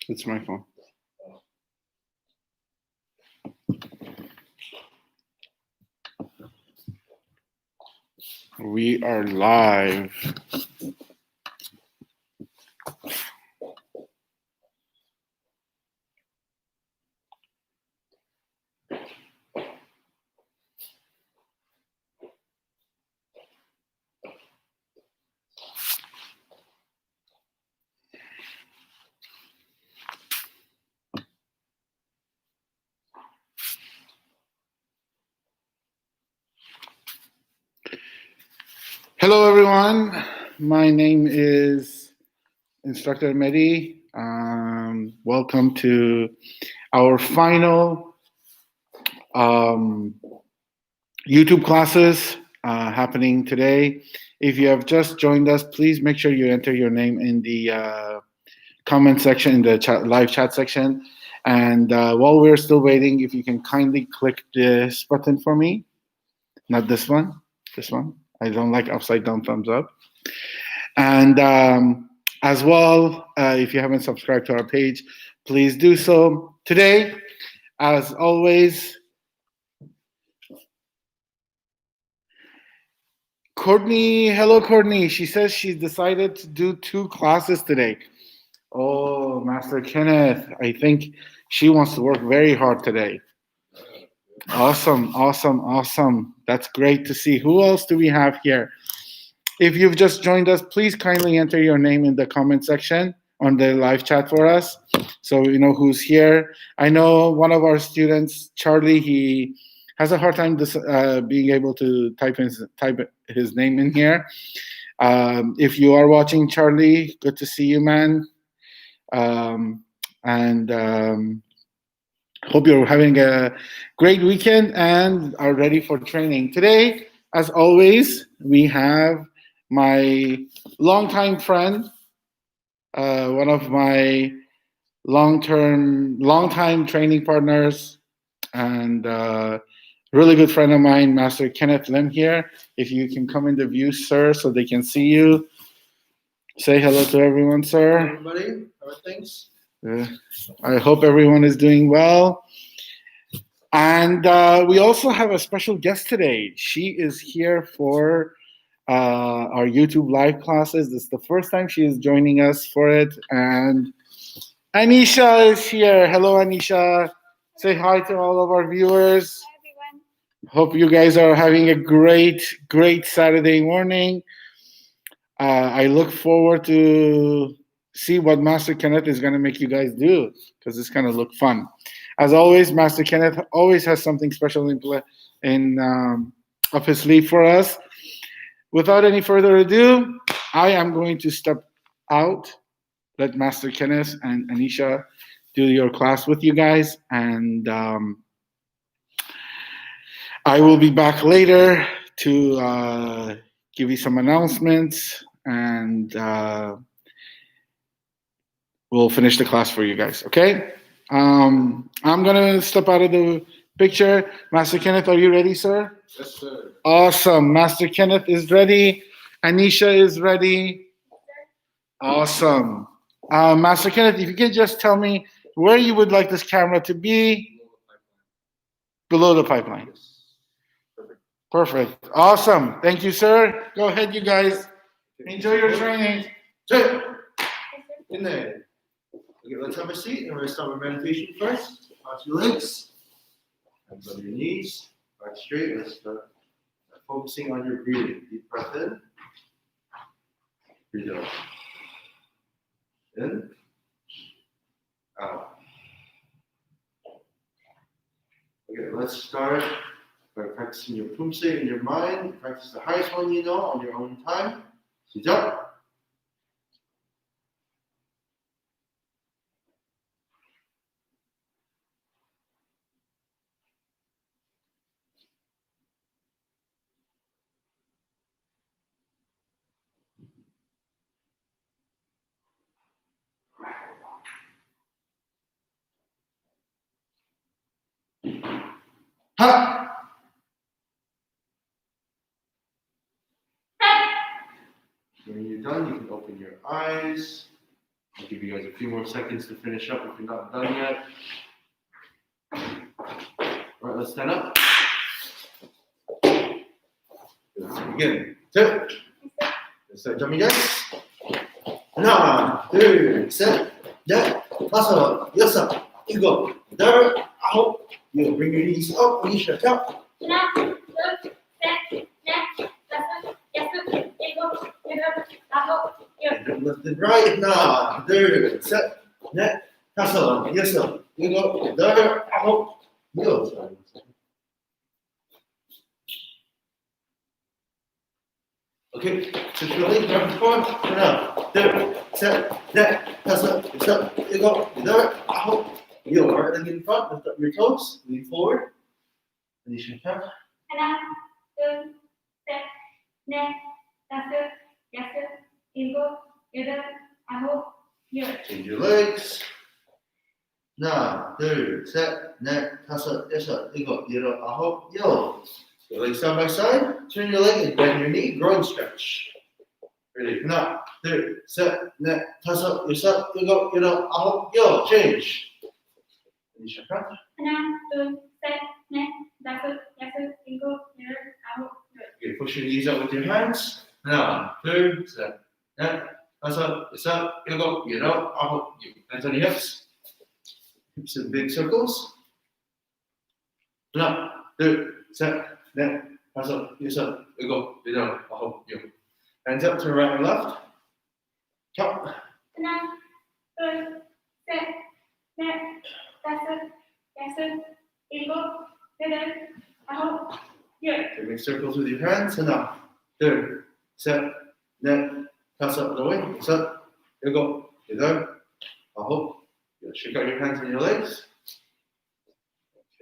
It's my phone. We are live. Hello, everyone. My name is Instructor Mehdi. Welcome to our final YouTube classes happening today. If you have just joined us, please make sure you enter your name in the comment section, in the live chat section. And while we're still waiting, if you can kindly click this button for me, not this one, this one. I don't like upside down thumbs up. And as well, if you haven't subscribed to our page, please do so. Today, as always, Courtney, hello Courtney. She says she decided to do 2 classes today. Oh, Master Kenneth, I think she wants to work very hard today. Awesome, awesome, awesome. That's great to see. Who else do we have here? If you've just joined us, please kindly enter your name in the comment section on the live chat for us, so we know who's here. I know one of our students, Charlie, he has a hard time being able to type his name in here. If you are watching, Charlie, good to see you, man. And hope you're having a great weekend and are ready for training. Today, as always, we have my longtime friend, one of my long-time training partners, and really good friend of mine, Master Kenneth Lim here. If you can come in the view, sir, so they can see you. Say hello to everyone, sir. Hello, everybody. How are things? I hope everyone is doing well. And we also have a special guest today. She is here for our YouTube live classes. This is the first time she is joining us for it. And Anisha is here. Hello, Anisha. Say hi to all of our viewers. Hi, everyone. Hope you guys are having a great Saturday morning. I look forward to see what Master Kenneth is going to make you guys do, because it's going to look fun. As always, Master Kenneth always has something special up his sleeve for us. Without any further ado, I am going to step out, let Master Kenneth and Anisha do your class with you guys, and I will be back later to give you some announcements, and we'll finish the class for you guys, okay? I'm going to step out of the picture. Master Kenneth, are you ready, sir? Yes, sir. Awesome. Master Kenneth is ready. Anisha is ready. Awesome. Master Kenneth, if you can just tell me where you would like this camera to be. Below the pipeline. Yes. Perfect. Awesome. Thank you, sir. Go ahead, you guys. Enjoy your training. In there. Okay, let's have a seat, and we're going to start with meditation first. Cross your legs. Hands on your knees. Back straight. Let's start focusing on your breathing. Deep breath in. Breathe out. In. Out. Okay, let's start by practicing your pumse in your mind. Practice the highest one you know on your own time. 시작. Ha! When you're done, you can open your eyes. I'll give you guys a few more seconds to finish up if you're not done yet. All right, let's stand up. Let's begin. 2. Let's start jumping jacks. 1, 2, 3, 4, 5, 6, 7, 8, 9. You bring your knees up, knees shut out. 1, 2, 3, 4, 5, 6, 7, 8, 9. Lifted right. 1, 2, 3, 4, 5, 6, 7, 8. Okay, switch your leg, grab the forward. 1, 2, 3, 4, 5, 6, 7, 8. Yo, right leg in front, lift up your toes, lean forward. Knees shut out. 1, 2, 3, 4, 5, 6, 7, 8, 9. Change your legs. 1, 2, 3, 4, 5, 6, 7, 8. Your legs side by side. Turn your leg and bend your knee. Groin stretch. Ready? 1, 2, 3, 4, 5, 6, 7, 8. Change. Knees shut out. 1, 2, 3, 4, 5, 6, 7, 8. Okay, push your knees out with your hands. 1, 2, 3, 4, 5, 6, 7, 8. Hands on your hips. Hips in big circles. 1, 2, 3, 4, 5, 6, 7, 8. Hands up to right and left. Top. 1, 2, 3, 4, 5, 6, 7, 8. Okay, make circles with your hands. 1, 2, 3, 4, 5, 6, 8. Shake out your hands and your legs.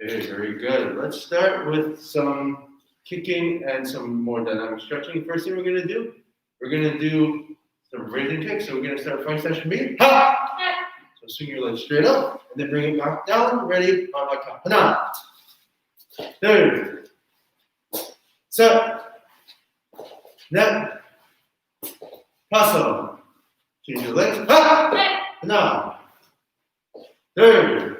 Okay, very good. Let's start with some kicking and some more dynamic stretching. First thing we're going to do some raising kicks. So we're going to start front session B. Ha! So swing your legs straight up and then bring it back down. Ready? On my count. 1, 2, 3, 4. Change your legs. Ha! 1, 2, 3,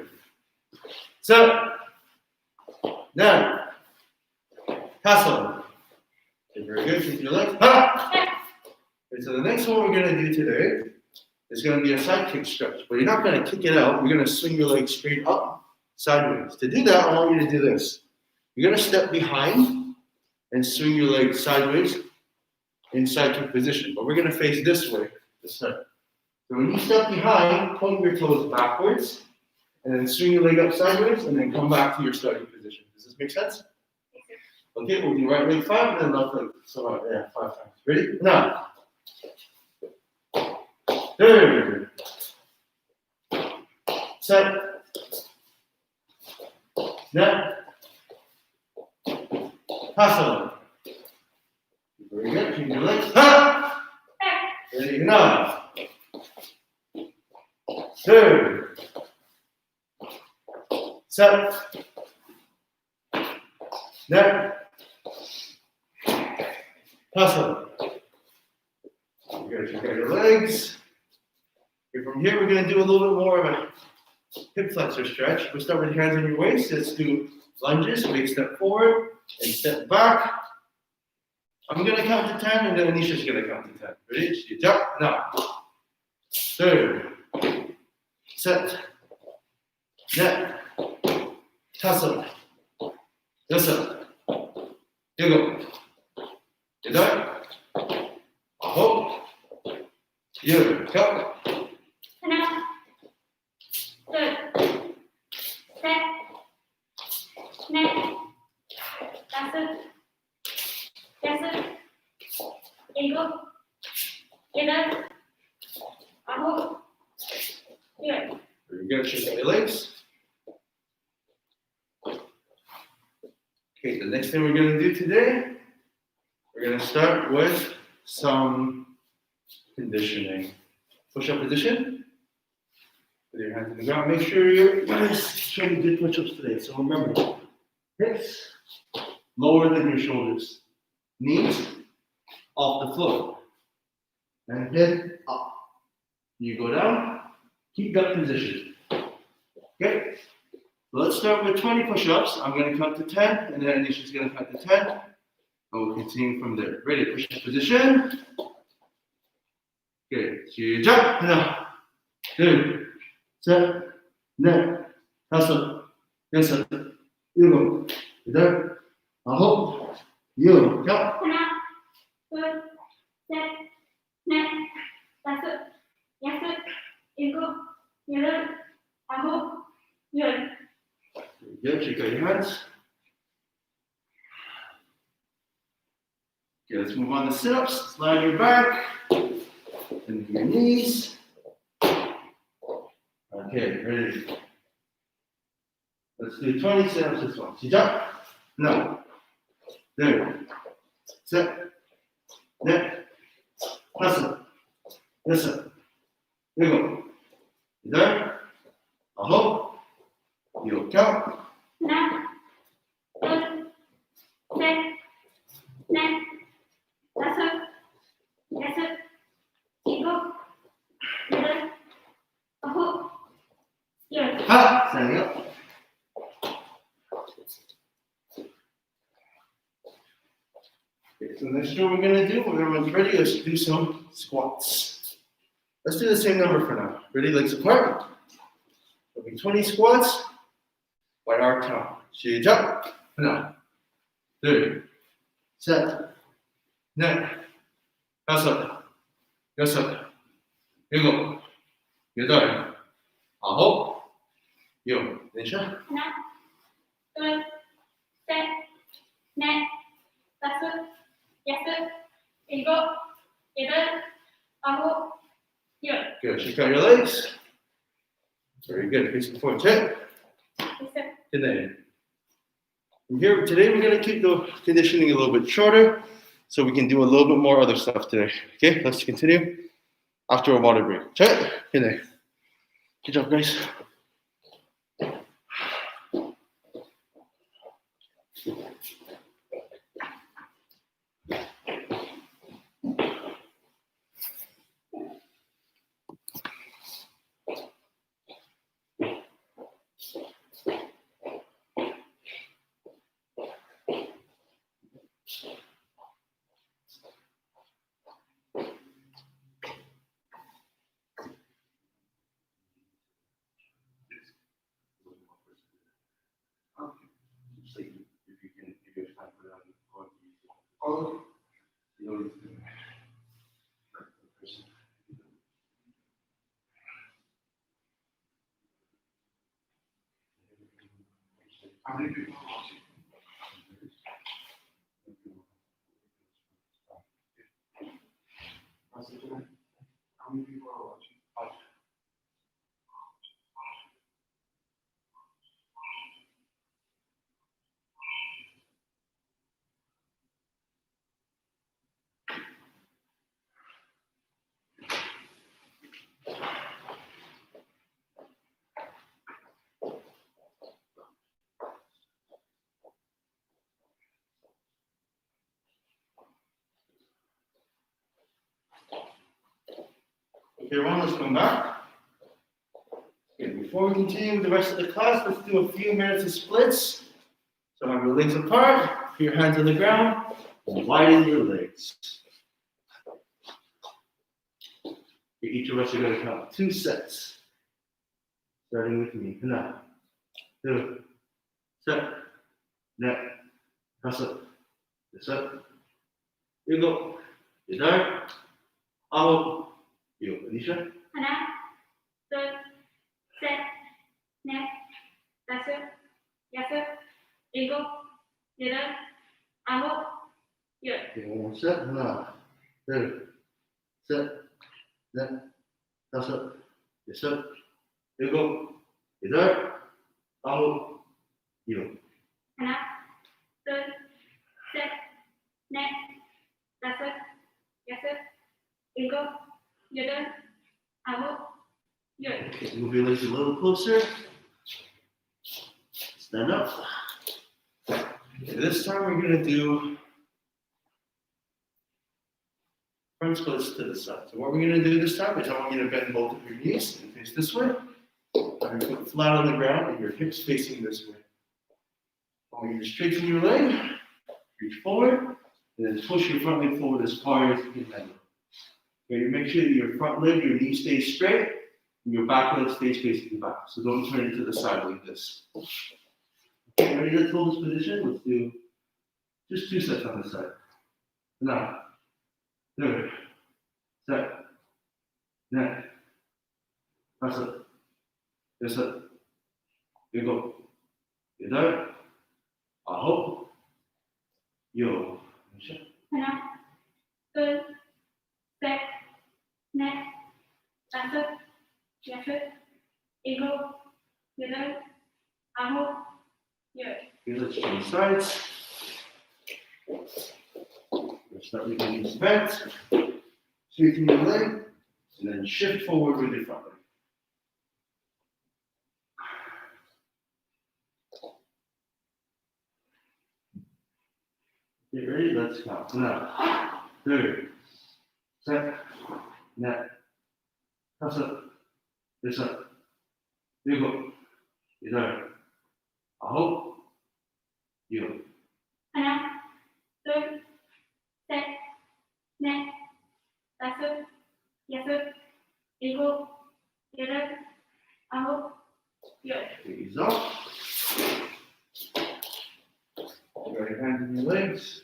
4. Okay, very good. Change your legs. Ha! Okay, so the next one we're going to do today is going to be a side kick stretch, but you're not going to kick it out. You're going to swing your legs straight up, sideways. To do that, I want you to do this. You're going to step behind and swing your legs sideways in side kick position, but we're going to face this way to start. So when you step behind, point your toes backwards, and then swing your leg up sideways, and then come back to your starting position. Does this make sense? Okay, we'll do right leg 5 and then left leg. So yeah, 5 times. Ready? 1, 2, 3, 4. Very good. Change your legs. Ha! Ready? 1, 2, 3, 4. You're going to check out your legs. Okay, from here, we're going to do a little bit more of a hip flexor stretch. We'll start with your hands on your waist. Let's do lunges. Big step forward and step back. I'm going to count to 10, and then Anisha's going to count to 10. Ready? So you jump. 1, 2, 3, 4. Listen. Go. You go. 1, 2, 3, 4, 5, 6, 7, 8, 9. Very good. Shake out your legs. Okay, the next thing we're going to do today, we're going to start with some conditioning. Push-up position. With your hands in the ground. Make sure you're showing good push-ups today. So remember, hips lower than your shoulders. Knees off the floor. And head up. You go down, keep that position. Okay? Let's start with 20 push-ups. I'm going to count to 10, and then Anisha's going to count to 10. And we'll continue from there. Ready? Push-up position. Okay. 시작. 하나, 둘, 셋, 넷, 다섯, 여섯, 일곱, 여덟, 아홉, 열. 자. 하나, 둘, 셋, 넷, 다섯, 여섯, 일곱, 여덟, 아홉, 열. Good. Shake out your hands. Okay, let's move on to sit-ups. Slide your back. And your knees. Okay, ready. Let's do 20 sit-ups this one. 시작. 하나, 둘, 셋, 넷, 다섯, 여섯, 일곱, 여덟, 아홉, 열. count. 하나, 둘, 셋, 넷, 다섯, 여섯, 일곱, 여덟, 아홉, 열. Ha! Standing up. Okay, so next drill we're gonna do, when everyone's ready, let's do some squats. Let's do the same number for now. Ready, legs apart. It'll be 20 squats by our count. 시작. 하나, 둘, 셋, 넷, 다섯, 여섯, 일곱, 여덟, 아홉, 열. 내쉬어. 하나, 둘, 셋, 넷, 다섯, 여섯, 일곱, 여덟, 아홉, 열. Good. Shake out your legs. Very good. Face before check. 됐어. And then from here today we're gonna keep the conditioning a little bit shorter so we can do a little bit more other stuff today. Okay, let's continue after a water break. Check. And then good job, guys. How many people are watching? How many people are watching? Okay, everyone, let's come back. Okay, before we continue with the rest of the class, let's do a few minutes of splits. So have your legs apart, put your hands on the ground, and widen your legs. Okay, each of us are going to count 2 sets. Starting with me. 하나, 둘, 셋, 넷, 다섯, 여섯, 일곱, 여덟, 아홉, 열. Anisha? 하나, 둘, 셋, 넷, 다섯, 여섯, 일곱, 여덟, 아홉, 열. Okay, one more set. 하나, 둘, 셋, 넷, 다섯, 여섯, 일곱, 여덟, 아홉, 열. 하나, 둘, 셋, 넷, 다섯, 여섯, 일곱, 여덟, 아홉, 열. Okay, move your legs a little closer. Stand up. Okay, this time we're going to do front splits to the side. So what we're going to do this time is I want you to bend both of your knees and face this way. And your foot flat on the ground and your hips facing this way. I want you to straighten your leg, reach forward, and then push your front leg forward as far as you can bend it. Okay, make sure that your front leg, your knee stays straight, and your back leg stays facing the back. So don't turn it to the side like this. Okay, ready to hold this position? Let's do just 2 sets on this side. Now, third, set, neck, pass it, yes it, you go, you there, aho, yo, 하나, 둘, 셋, 넷, 다섯, 여섯, 일곱, 여덟, 아홉, 열. Okay, let's change sides. Let's start with your knees bent, straighten your leg, and then shift forward with your front leg. Okay, ready? Let's count. Now, third, set, net, 다섯, 여섯, 일곱, 여덟, 아홉, 열. 하나, 둘, 셋, 넷, 다섯, 여섯, 일곱, 여덟, 아홉, 열. Knees up. Right hand in your legs.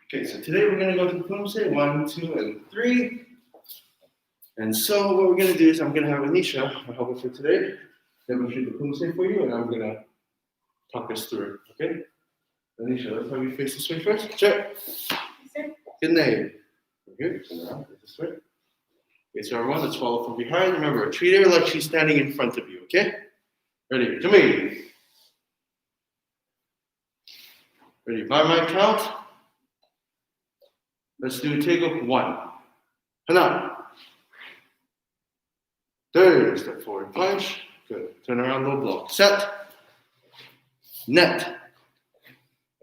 Okay, so today we're going to go through Kumse 1, 2, and 3. And so what we're going to do is I'm going to have Anisha, my helper for today, demonstrate the Kumse for you, and I'm going to talk us through it, okay? Anisha, let's have you face this way first. Check. Good name. Good. Turn around. Face this way. Okay, so everyone, let's follow from behind. Remember, treat her like she's standing in front of you, okay? Ready? To me. Ready? By my count. Let's do take up 1. Hana. Third, step forward, punch. Good. Turn around, low block. Set. Net.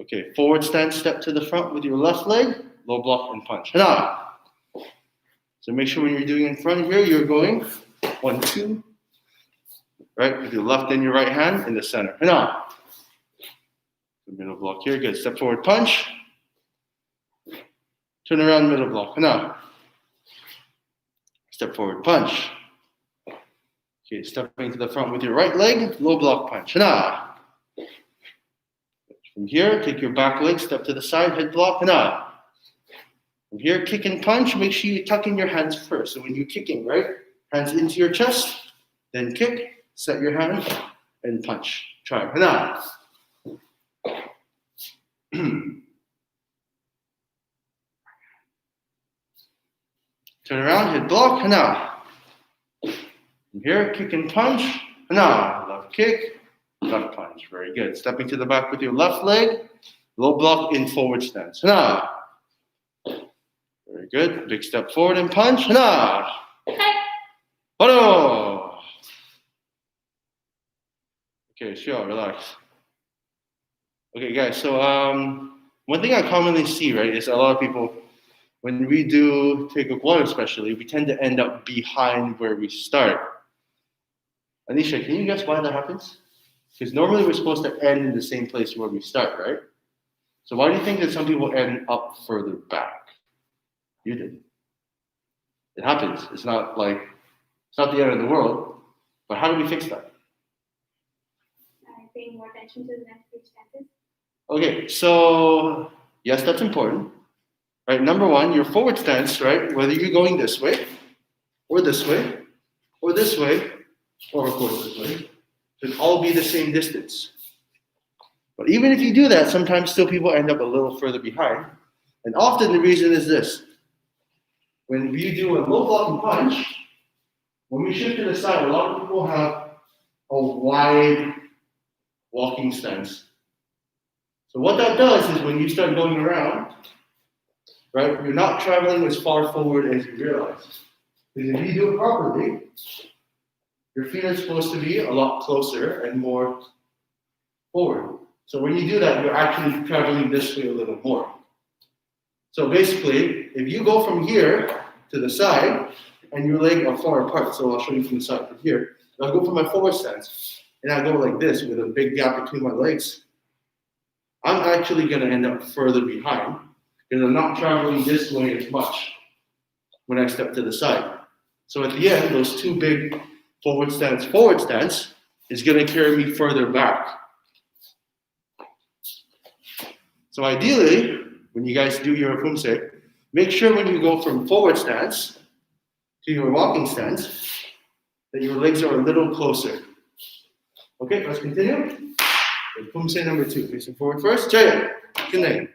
Okay, forward stand, step to the front with your left leg, low block and punch. Hana. So make sure when you're doing in front here, you're going 1, 2, right? With your left and your right hand in the center. Hana. The middle block here, good. Step forward, punch. Turn around, middle block. Hana. Step forward, punch. Okay, stepping to the front with your right leg, low block punch. Hana. From here, take your back leg, step to the side, head block, hana. From here, kick and punch, make sure you tuck in your hands first. So when you're kicking, right, hands into your chest, then kick, set your hand, and punch. Try, hana. Turn around, head block, hana. From here, kick and punch, hana. Left kick, left punch. Very good. Stepping to the back with your left leg, low block in forward stance. Hana. Very good. Big step forward and punch. Hana. Horo. Okay, sure, relax. Okay, guys, so one thing I commonly see, right, is a lot of people, when we do Taekwondo especially, we tend to end up behind where we start. Anisha, can you guess why that happens? Because normally we're supposed to end in the same place where we start, right? So why do you think that some people end up further back? You did. It happens. It's not the end of the world. But how do we fix that? Paying more attention to the next few stances. Okay, so yes, that's important. Right, number one, your forward stance, right? Whether you're going this way, or this way, or this way, or of course this way, should all be the same distance. But even if you do that, sometimes still people end up a little further behind. And often the reason is this. When you do a low block and punch, when we shift to the side, a lot of people have a wide walking stance. So what that does is when you start going around, right, you're not traveling as far forward as you realize. Because if you do it properly, your feet are supposed to be a lot closer and more forward. So when you do that, you're actually traveling this way a little more. So basically, if you go from here to the side, and your leg are far apart, so I'll show you from the side from here. I'll go for my forward stance, and I go like this with a big gap between my legs. I'm actually going to end up further behind because I'm not traveling this way as much when I step to the side. So at the end, those two big forward stance is going to carry me further back. So ideally, when you guys do your pumse, make sure when you go from forward stance to your walking stance that your legs are a little closer. Okay, let's continue. Pumse number 2. Facing forward first. Jaya. Turn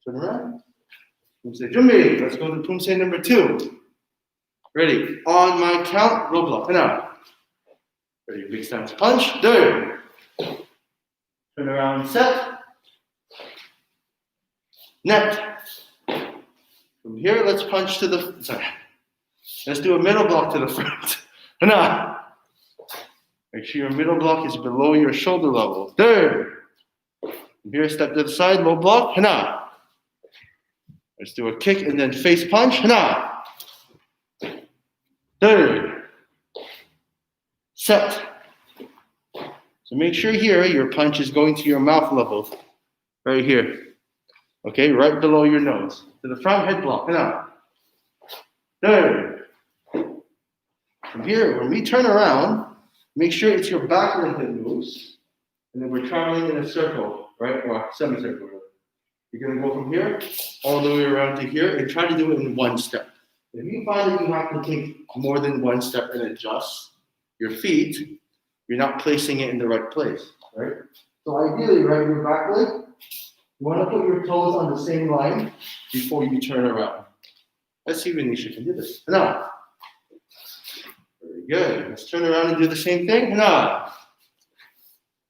around. Pumse Jumbi. Let's go to Pumse number 2. Ready. On my count, low block. Now. Ready. Big stance. Punch. Turn around. Set. Net. From here, let's punch to the side. Let's do a middle block to the front. Now. Make sure your middle block is below your shoulder level. Third. From here, step to the side, low block. Hana. Let's do a kick and then face punch. Hana. Third. Set. So make sure here your punch is going to your mouth level. Right here. Okay, right below your nose. To the front head block. Hana. Third. From here, when we turn around, make sure it's your back leg that moves, and then we're traveling in a circle, right? Or semicircle. You're going to go from here all the way around to here and try to do it in one step. If you find that you have to take more than one step and adjust your feet, you're not placing it in the right place, right? So ideally, right, your back leg, you want to put your toes on the same line before you turn around. Let's see if Anisha can do this. Now. Very good. Let's turn around and do the same thing. Now.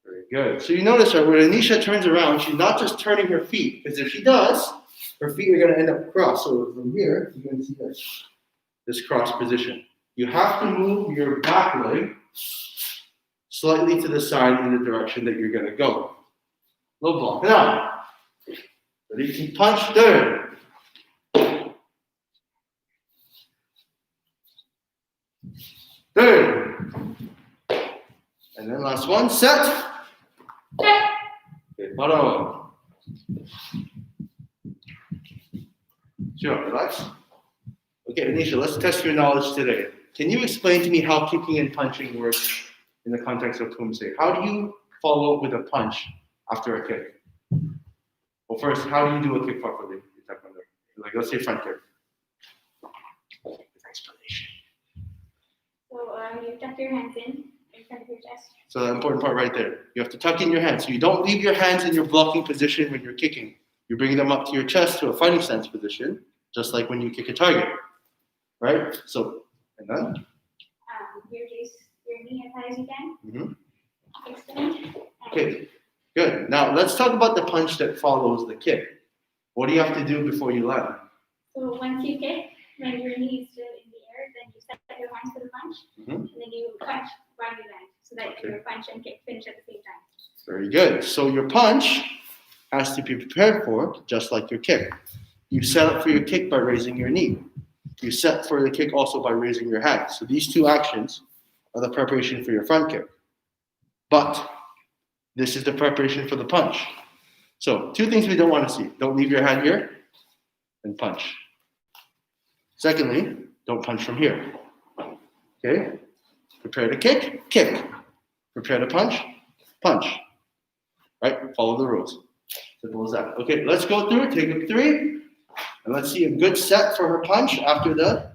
Very good. So you notice that when Anisha turns around, she's not just turning her feet, because if she does, her feet are going to end up crossed. So from here, you're going to see this cross position. You have to move your back leg slightly to the side in the direction that you're going to go. Low block. Now. Ready to punch. Third. Third. And then last one. Set. Okay, follow. Sure, relax. Okay, Anisha, let's test your knowledge today. Can you explain to me how kicking and punching works in the context of pumse? How do you follow up with a punch after a kick? Well, first, how do you do a kick properly in Taekwondo? Like, let's say front kick. Explanation. So you tuck your hands in front of your chest. So the important part right there. You have to tuck in your hands. So you don't leave your hands in your blocking position when you're kicking. You bring them up to your chest to a fighting stance position, just like when you kick a target. Right? So, and then? You raise your knee as high as you can. Mm-hmm. Extend. Okay, good. Now let's talk about the punch that follows the kick. What do you have to do before you land? So once you kick, when your knee is still in the air, then you set your hands for the punch, and then you punch while you land, so that your punch and kick finish at the same time. Very good. So your punch has to be prepared for just like your kick. You set up for your kick by raising your knee. You set for the kick also by raising your hand. So these two actions are the preparation for your front kick. But this is the preparation for the punch. So two things we don't want to see. Don't leave your hand here and punch. Secondly, don't punch from here. Okay? Prepare to kick, kick. Prepare to punch, punch. Right? Follow the rules. Simple as that. Okay, let's go through it. Take up 3. And let's see a good set for her punch after the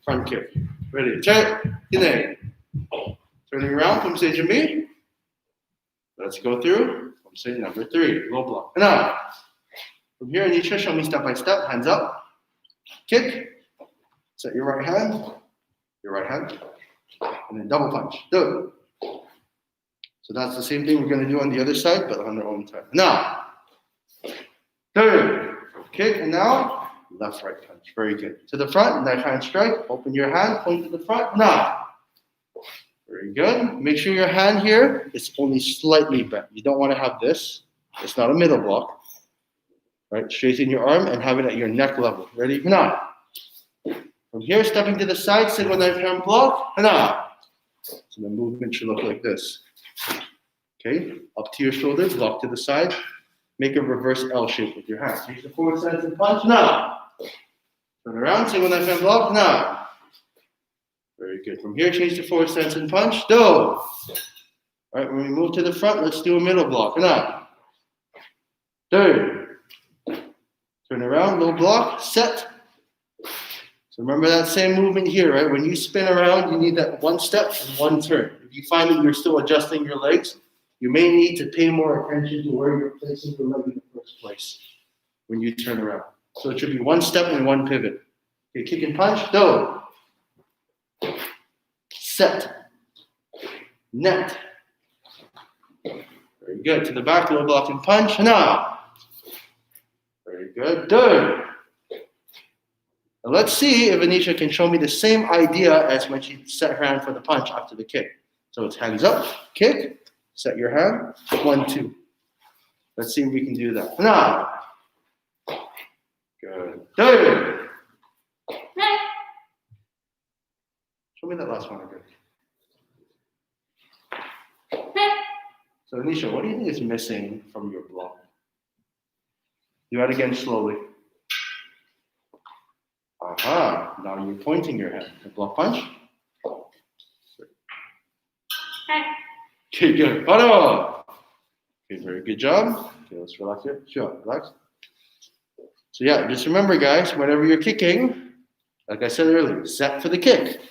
front kick. Ready? Check. Turning around. Pumse Jimmy. Let's go through. Pumse number 3. Low block. Now, from here, Anisha, show me step by step. Hands up. Kick. Set your right hand. And then double punch. Do it. So that's the same thing we're going to do on the other side, but on our own time. Now, third. Kick, and now, left, right punch. Very good. To the front, left hand strike. Open your hand, point to the front. Now. Very good. Make sure your hand here is only slightly bent. You don't want to have this. It's not a middle block. Right? Straighten your arm and have it at your neck level. Ready? Hana. From here, stepping to the side, single knife hand block. Hana. So the movement should look like this. Okay? Up to your shoulders, block to the side. Make a reverse L shape with your hands. Change the forward stance and punch. Hana. Turn around, single knife hand block. Hana. Very good. From here, change to forward stance and punch. Do. All right, when we move to the front, let's do a middle block. Hana. Do. Turn around, low block, set. So remember that same movement here, right? When you spin around, you need that one step and one turn. If you find that you're still adjusting your legs, you may need to pay more attention to where you're placing the leg in the first place when you turn around. So it should be one step and one pivot. Okay, kick and punch, do. Set. Net. Very good. To the back, low block and punch. Hana. Very good. Do. Now let's see if Anisha can show me the same idea as when she set her hand for the punch after the kick. So it's hands up, kick, set your hand, 1, 2. Let's see if we can do that. Hana. Good. Do. Show me that last one again. So Anisha, what do you think is missing from your block? Do that again slowly. Aha, now you're pointing your hand. The block punch. Okay, good. Paro. Okay, very good job. Okay, let's relax here. Sure, relax. So yeah, just remember guys, whenever you're kicking, like I said earlier, set for the kick.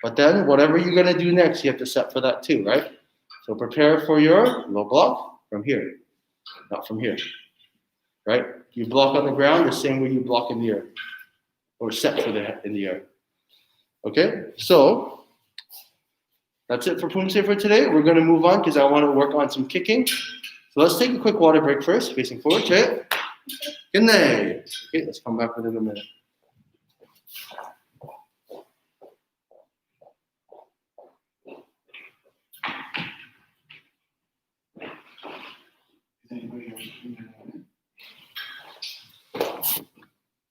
But then whatever you're gonna do next, you have to set for that too, right? So prepare for your low block from here, not from here, right? You block on the ground the same way you block in the air, or set for in the air. Okay, so that's it for Poomsae for today. We're gonna move on because I want to work on some kicking. So let's take a quick water break first, facing forward. Okay, good night. Okay, let's come back within a minute.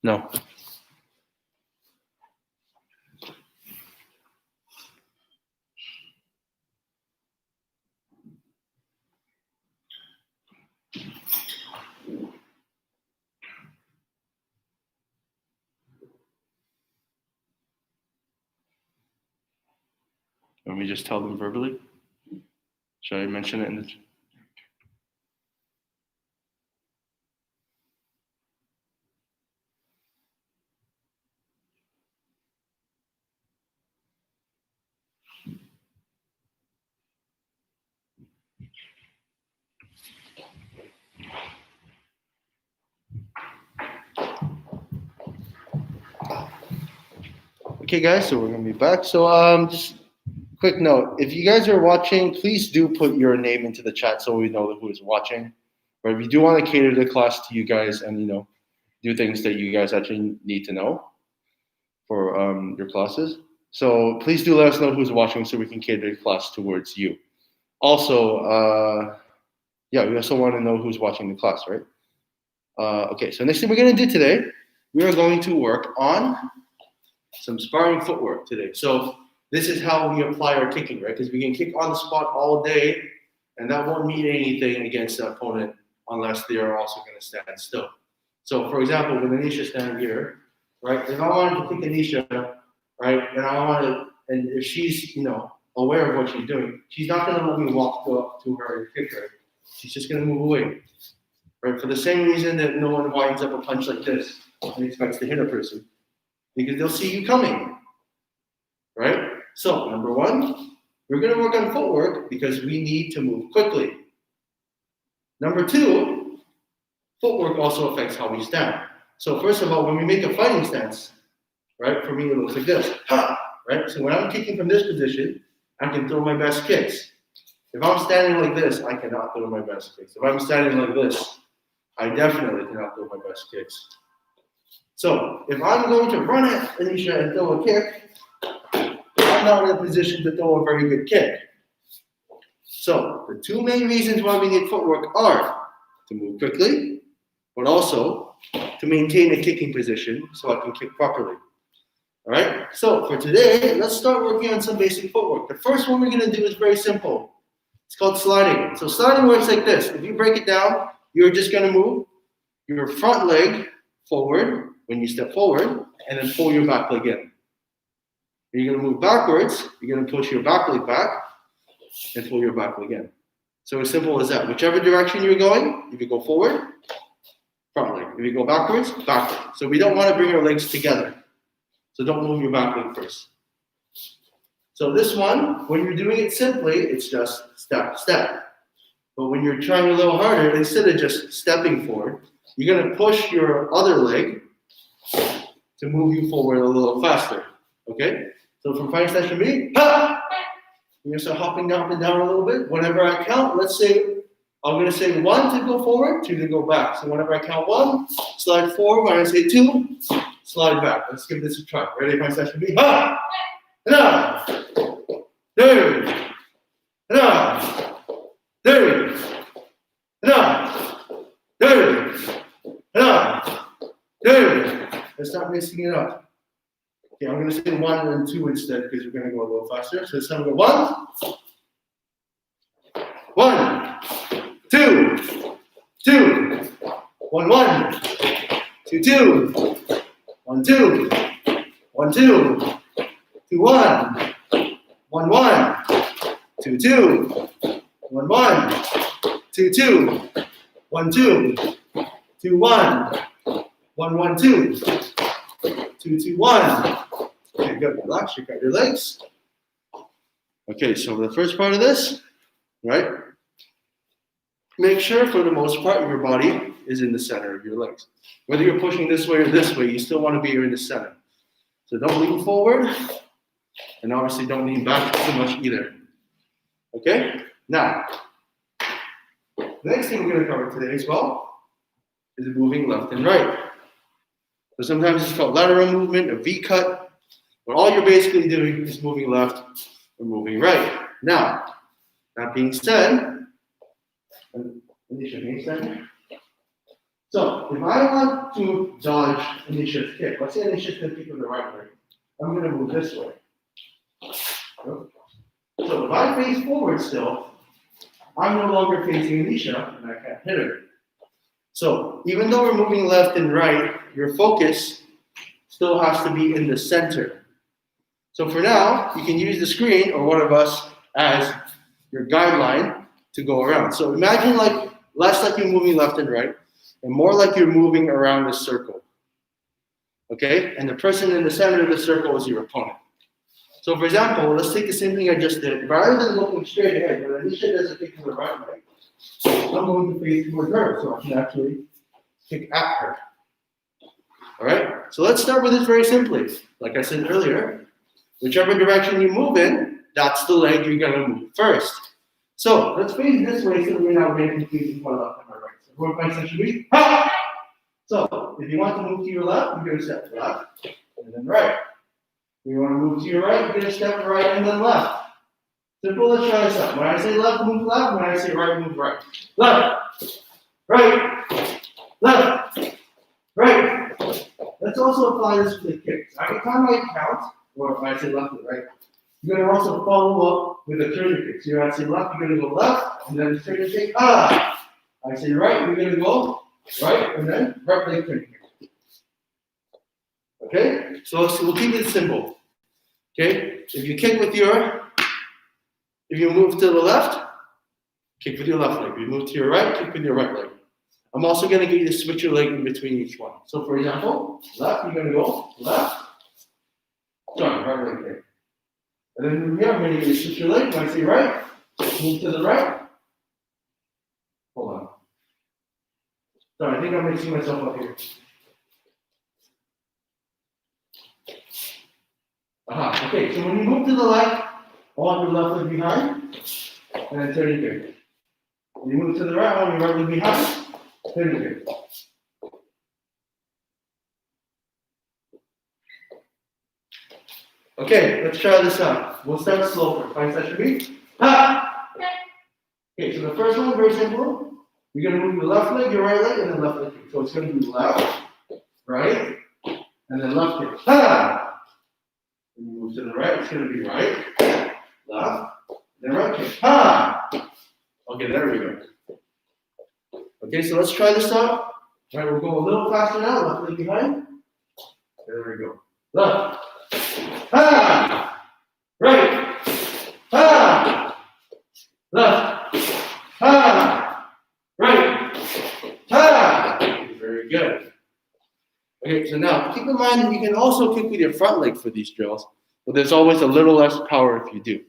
No. Let me just tell them verbally. Should I mention it in the... Okay, guys, so we're gonna be back. So just quick note: if you guys are watching, please do put your name into the chat so we know who is watching. But we do want to cater the class to you guys, and do things that you guys actually need to know for your classes. So please do let us know who's watching so we can cater the class towards you. Also, yeah, we also want to know who's watching the class, right? Okay, so next thing we're gonna do today, we are going to work on some sparring footwork today. So this is how we apply our kicking, right? Because we can kick on the spot all day, and that won't mean anything against the opponent unless they are also going to stand still. So, for example, with Anisha standing here, right? If I wanted to kick Anisha, right, and if she's aware of what she's doing, she's not going to let me walk up to her and kick her. She's just going to move away, right? For the same reason that no one winds up a punch like this and expects to hit a person. Because they'll see you coming, right? So, number one, we're going to work on footwork because we need to move quickly. Number two, footwork also affects how we stand. So, first of all, when we make a fighting stance, right, for me it looks like this, ha, right? So when I'm kicking from this position, I can throw my best kicks. If I'm standing like this, I cannot throw my best kicks. If I'm standing like this, I definitely cannot throw my best kicks. So if I'm going to run at Anisha and throw a kick, I'm not in a position to throw a very good kick. So the two main reasons why we need footwork are to move quickly but also to maintain a kicking position so I can kick properly. All right, so for today, let's start working on some basic footwork. The first one we're going to do is very simple. It's called sliding. So sliding works like this. If you break it down, you're just going to move your front leg forward when you step forward, and then pull your back leg in. You're going to move backwards, you're going to push your back leg back, and pull your back leg in. So as simple as that. Whichever direction you're going, if you go forward, front leg. If you go backwards, back leg. So we don't want to bring our legs together. So don't move your back leg first. So this one, when you're doing it simply, it's just step, step. But when you're trying a little harder, instead of just stepping forward, you're going to push your other leg to move you forward a little faster. Okay? So from final session B, ha! You're going to start hopping up and down a little bit. Whenever I count, let's say, I'm going to say 1 to go forward, 2 to go back. So whenever I count 1, slide forward. When I say 2, slide back. Let's give this a try. Ready? Final session B, ha! Enough! There! Enough! There! Enough! There! Enough! There! Let's stop mixing it up. Okay, I'm going to say 1 and 2 instead because we're going to go a little faster. So it's time to go 1, 1, 2, 2, 1, 1, 2, 2, 1, 2, 1, 2, 2, 1, 1, 1, 2, 2, 1, 1, 2, 2, 1, 2, 2, 1, 1, 1, 2, 2, 2, 1. Okay, good. Relax. Shake out your legs. Okay, so the first part of this, right? Make sure for the most part your body is in the center of your legs. Whether you're pushing this way or this way, you still want to be in the center. So don't lean forward, and obviously don't lean back too much either. Okay? Now, the next thing we're going to cover today as well is moving left and right. So sometimes it's called lateral movement, a V-cut, but all you're basically doing is moving left or moving right. Now, that being said, so if I want to dodge Anisha's kick, let's say Anisha's going to kick with the right leg, I'm going to move this way. So if I face forward still, I'm no longer facing Anisha and I can't hit her. So even though we're moving left and right, your focus still has to be in the center. So for now, you can use the screen or one of us as your guideline to go around. So imagine like less like you're moving left and right, and more like you're moving around a circle. Okay? And the person in the center of the circle is your opponent. So for example, let's take the same thing I just did. Rather than looking straight ahead, when Anisha does a kick to the right leg, I'm going to face toward her so I can actually kick at her. All right? So let's start with this very simply. Like I said earlier, whichever direction you move in, that's the leg you're going to move first. So let's face this way so we're not very confusing for left and right. So work by session B. Ha! So if you want to move to your left, you're going to step left and then right. If you want to move to your right, you're going to step right and then left. Simple, let's try this out. When I say left, move left. When I say right, move right. Left, right, left, right. Let's also apply this to the kicks. Every time I count, or if I say left and right, you're going to also follow up with a turn kick. So I say left, you're going to go left, and then turn kick. Ah! I say right, you're going to go right, and then right leg turn kick. Okay? So we'll keep it simple. Okay? If you kick with your, if you move to the left, kick with your left leg. If you move to your right, kick with your right leg. I'm also going to get you to switch your leg in between each one. So for example, left, you're going to go left, sorry, right leg kick. And then from here, I'm going to get you to switch your leg. When I say right, move to the right. Hold on. Sorry, I think I'm mixing myself up here. Aha, okay, so when you move to the left, on your left leg behind, and then turn your kick. When you move to the right, on your right leg behind, turn your kick. Okay, let's try this out. We'll start slow for 5 session B. Ha! Okay, so the first one, very simple. You're gonna move your left leg, your right leg, and then left leg kick. So it's gonna be left, right, and then left kick. Ha! When you move to the right, it's gonna be right, left, then right kick. Ha! Okay, there we go. Okay, so let's try this out. All right, we'll go a little faster now. Left leg behind. There we go. Left. Ha! Right. Ha! Left. Ha! Right. Ha! Very good. Okay, so now keep in mind that you can also kick with your front leg for these drills, but there's always a little less power if you do.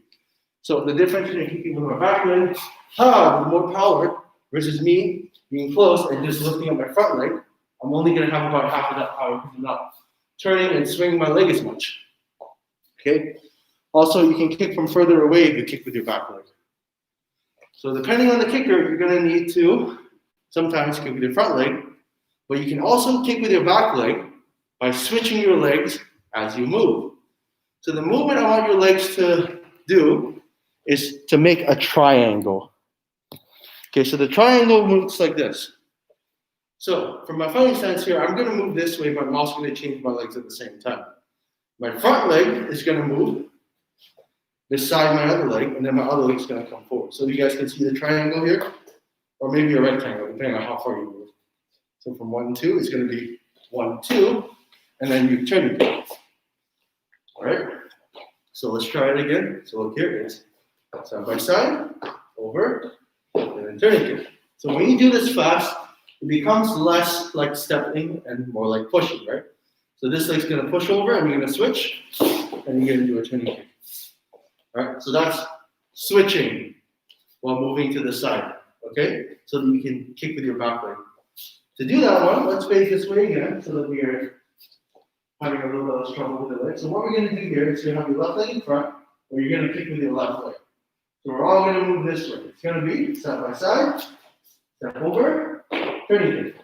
So the difference between kicking with my back leg, ha, with more power, versus me being close and just lifting up my front leg, I'm only going to have about half of that power because I'm not turning and swinging my leg as much. Okay? Also, you can kick from further away if you kick with your back leg. So depending on the kicker, you're going to need to sometimes kick with your front leg, but you can also kick with your back leg by switching your legs as you move. So the movement I want your legs to do is to make a triangle. Okay, so the triangle moves like this. So from my fighting stance here, I'm going to move this way, but I'm also going to change my legs at the same time. My front leg is going to move beside my other leg, and then my other leg is going to come forward. So you guys can see the triangle here, or maybe a rectangle, depending on how far you move. So from 1, 2, it's going to be 1, 2, and then you turn it. All right, so let's try it again. So look here, it's side by side, over, and then turning it. So when you do this fast, it becomes less like stepping and more like pushing, right? So this leg's gonna push over and you're gonna switch and you're gonna do a turning kick. All right, so that's switching while moving to the side, okay? So that you can kick with your back leg. To do that one, let's face this way again so that we are having a little bit of trouble with the leg. So what we're gonna do here is you're gonna have your left leg in front or you're gonna kick with your left leg. So we're all gonna move this way. It's gonna be side by side, step over, turning kick.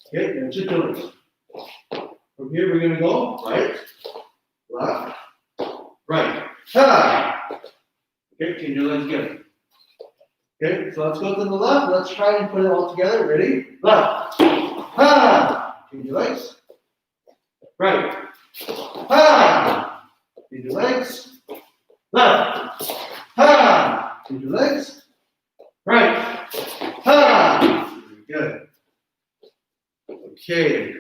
Okay, and two legs. From here, we're gonna go right, left, right. Ha! Okay, change your legs again. Okay, so let's go to the left. Let's try and put it all together. Ready? Left. Ha! Change your legs. Right. Ha! Change your legs. Left. Ha! Change your legs. Right. Ha! Very good. Okay.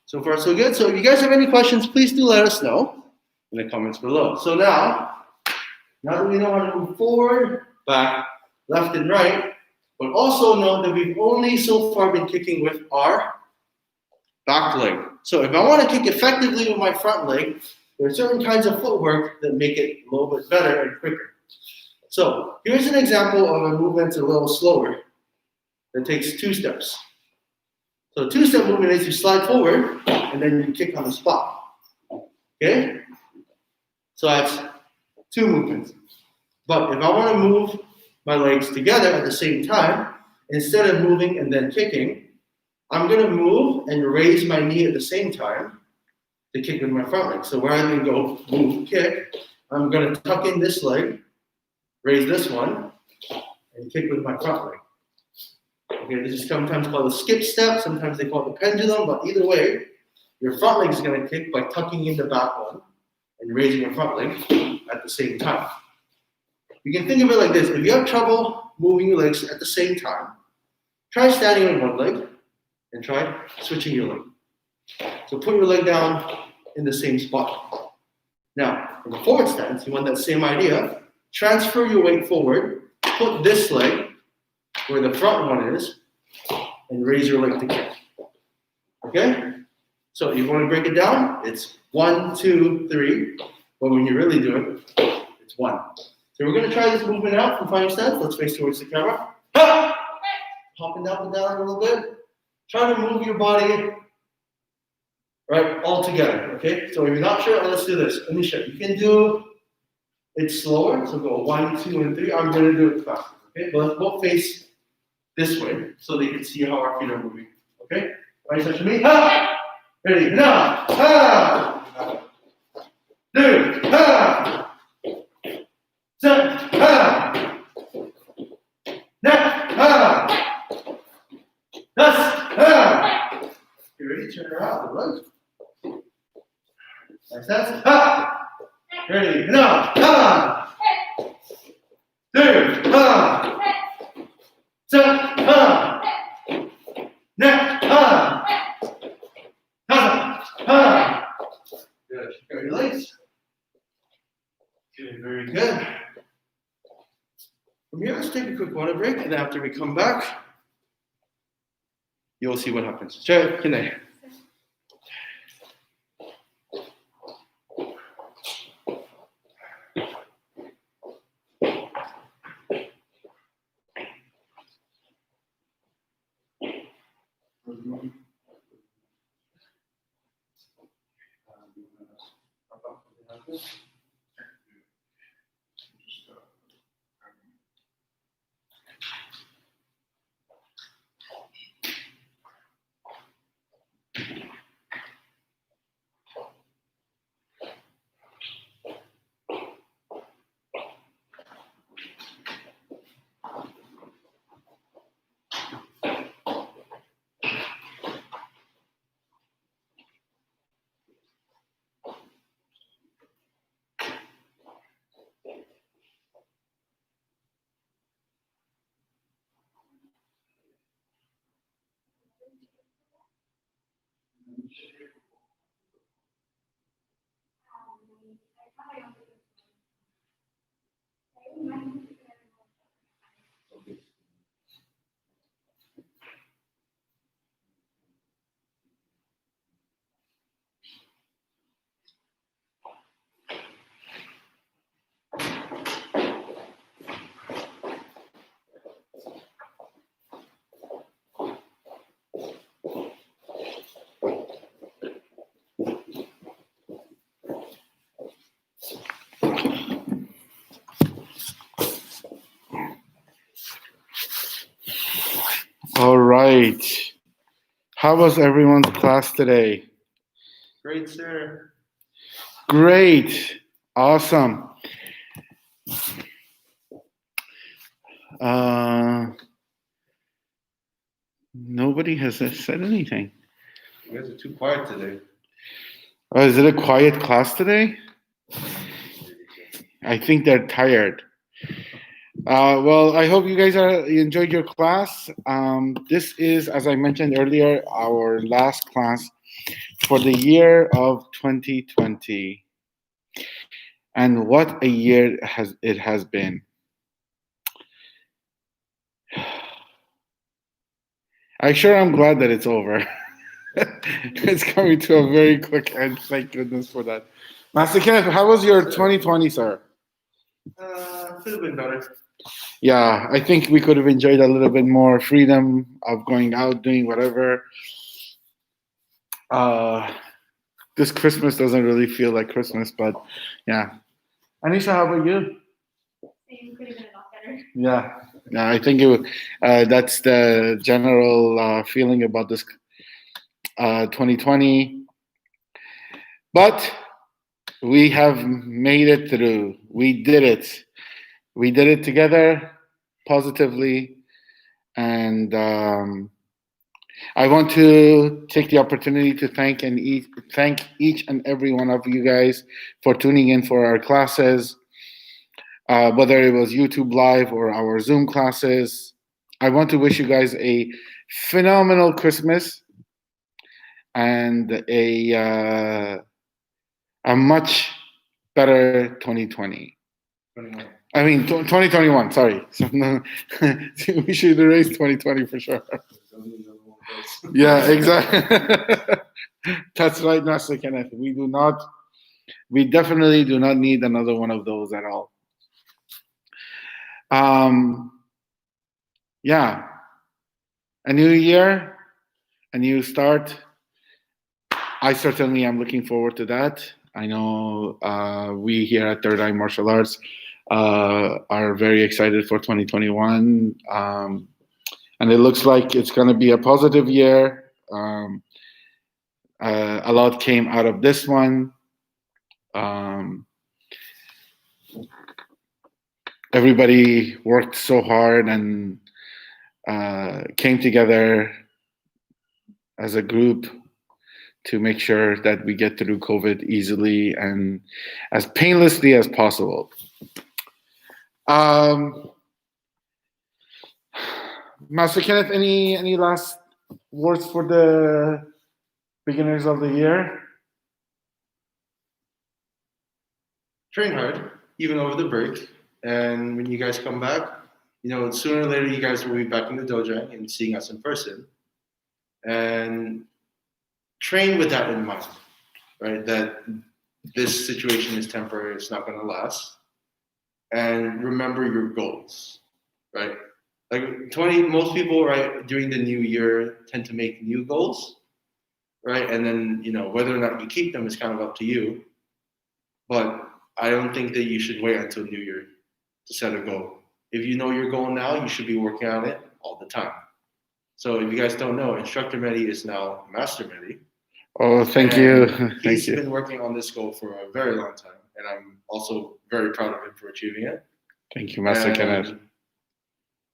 So far, so good. So if you guys have any questions, please do let us know in the comments below. So now that we know how to move forward, back, left, and right, but also know that we've only so far been kicking with our back leg. So if I want to kick effectively with my front leg, there are certain kinds of footwork that make it a little bit better and quicker. So here's an example of a movement that's a little slower that takes 2 steps. So 2-step movement is you slide forward and then you kick on the spot. Okay? So that's 2 movements. But if I want to move my legs together at the same time, instead of moving and then kicking, I'm going to move and raise my knee at the same time to kick with my front leg. So rather than go move, kick, I'm going to tuck in this leg, raise this one, and kick with my front leg. Okay, this is sometimes called a skip step, sometimes they call it the pendulum, but either way, your front leg is going to kick by tucking in the back one and raising your front leg at the same time. You can think of it like this. If you have trouble moving your legs at the same time, try standing on one leg and try switching your leg. So put your leg down in the same spot. Now, in the forward stance, you want that same idea. Transfer your weight forward, put this leg where the front one is, and raise your leg to kick. Okay? So if you want to break it down, it's 1, 2, 3. But when you really do it, it's 1. So we're going to try this movement out from fighting stance. Let's face towards the camera. Ha! Hopping up and down a little bit. Try to move your body right all together. Okay? So if you're not sure, let's do this. Anisha, you can do it slower. So go 1, 2, and 3. I'm going to do it faster. Okay? But let's both face this way so they can see how our feet are moving. Okay? Right side to me. Ha! Ready? Now. Ha! 2. Ha! 7. Ha! Next. Ha! Test. Ha! Ready, now, ha! 2, ha! Set, ha! Next, ha! Ha! Ha! Good. Got your legs. Okay, very good. From here, let's take a quick water break, and after we come back, you'll see what happens. Check, good night. All right. How was everyone's class today? Great, sir. Great. Awesome. Nobody has said anything. You guys are too quiet today. Oh, is it a quiet class today? I think they're tired. Well, I hope you guys enjoyed your class. This is, as I mentioned earlier, our last class for the year of 2020. And what a year it has been. I'm glad that it's over. It's coming to a very quick end. Thank goodness for that. Master Kenneth, how was your 2020, sir? Could have been better. Yeah, I think we could have enjoyed a little bit more freedom of going out, doing whatever. This Christmas doesn't really feel like Christmas, but yeah. Anisha, how about you? Same, could have been a lot better. Yeah, I think that's the general feeling about this 2020. But we have made it through. We did it. We did it together, positively, and I want to take the opportunity to thank each and every one of you guys for tuning in for our classes, whether it was YouTube Live or our Zoom classes. I want to wish you guys a phenomenal Christmas and a much better 2020. 21. I mean, 2021, sorry. So, no, we should erase 2020 for sure. Yeah, exactly. That's right, Master Kenneth. We definitely do not need another one of those at all. Yeah, a new year, a new start. I certainly am looking forward to that. I know we here at Third Eye Martial Arts are very excited for 2021. And it looks like it's going to be a positive year. A lot came out of this one. Everybody worked so hard and came together as a group to make sure that we get through COVID easily and as painlessly as possible. Master Kenneth, any last words for the beginners of the year? Train hard, even over the break. And when you guys come back, sooner or later you guys will be back in the dojo and seeing us in person. And train with that in mind, right? That this situation is temporary, it's not going to last. And remember your goals, right? Like most people, right, during the new year tend to make new goals, right? And then, whether or not you keep them is kind of up to you. But I don't think that you should wait until New Year to set a goal. If you know your goal now, you should be working on it all the time. So if you guys don't know, Instructor Mehdi is now Master Mehdi. Oh, thank you. He's been working on this goal for a very long time, and I'm also very proud of him for achieving it. Thank you, Master Kenneth.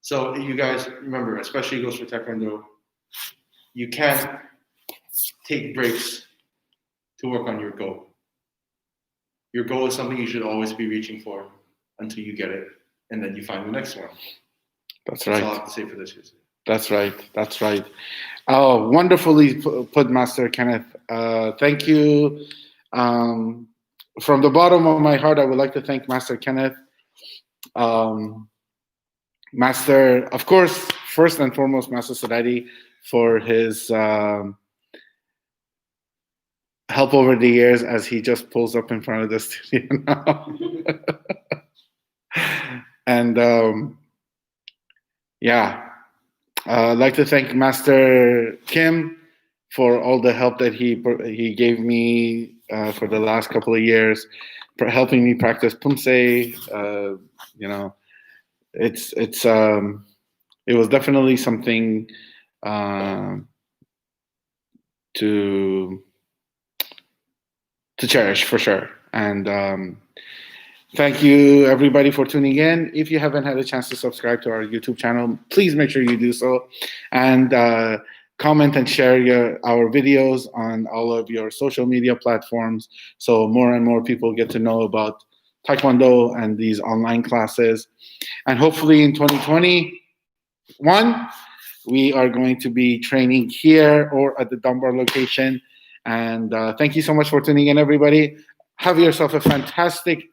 So you guys remember, especially goes for Taekwondo, you can't take breaks to work on your goal. Your goal is something you should always be reaching for until you get it, and then you find the next one. That's right. That's all I have to say for this year. That's right. That's right. Oh, wonderfully put, Master Kenneth. Thank you. From the bottom of my heart, I would like to thank Master Kenneth. Master, of course, first and foremost, Master Sadati for his help over the years as he just pulls up in front of the studio now. And I'd like to thank Master Kim for all the help that he gave me for the last couple of years, for helping me practice Pumse. It was definitely something to cherish for sure. And thank you everybody for tuning in. If you haven't had a chance to subscribe to our YouTube channel, please make sure you do so, and comment and share our videos on all of your social media platforms, so more and more people get to know about Taekwondo and these online classes. And hopefully in 2021, we are going to be training here or at the Dunbar location. And thank you so much for tuning in, everybody. Have yourself a fantastic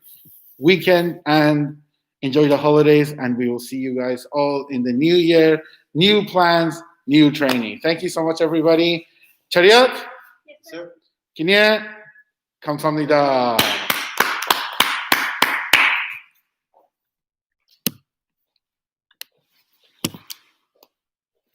weekend and enjoy the holidays. And we will see you guys all in the new year. New plans, new training. Thank you so much, everybody. Chariot? Yes, sir. Kinya? 감사합니다.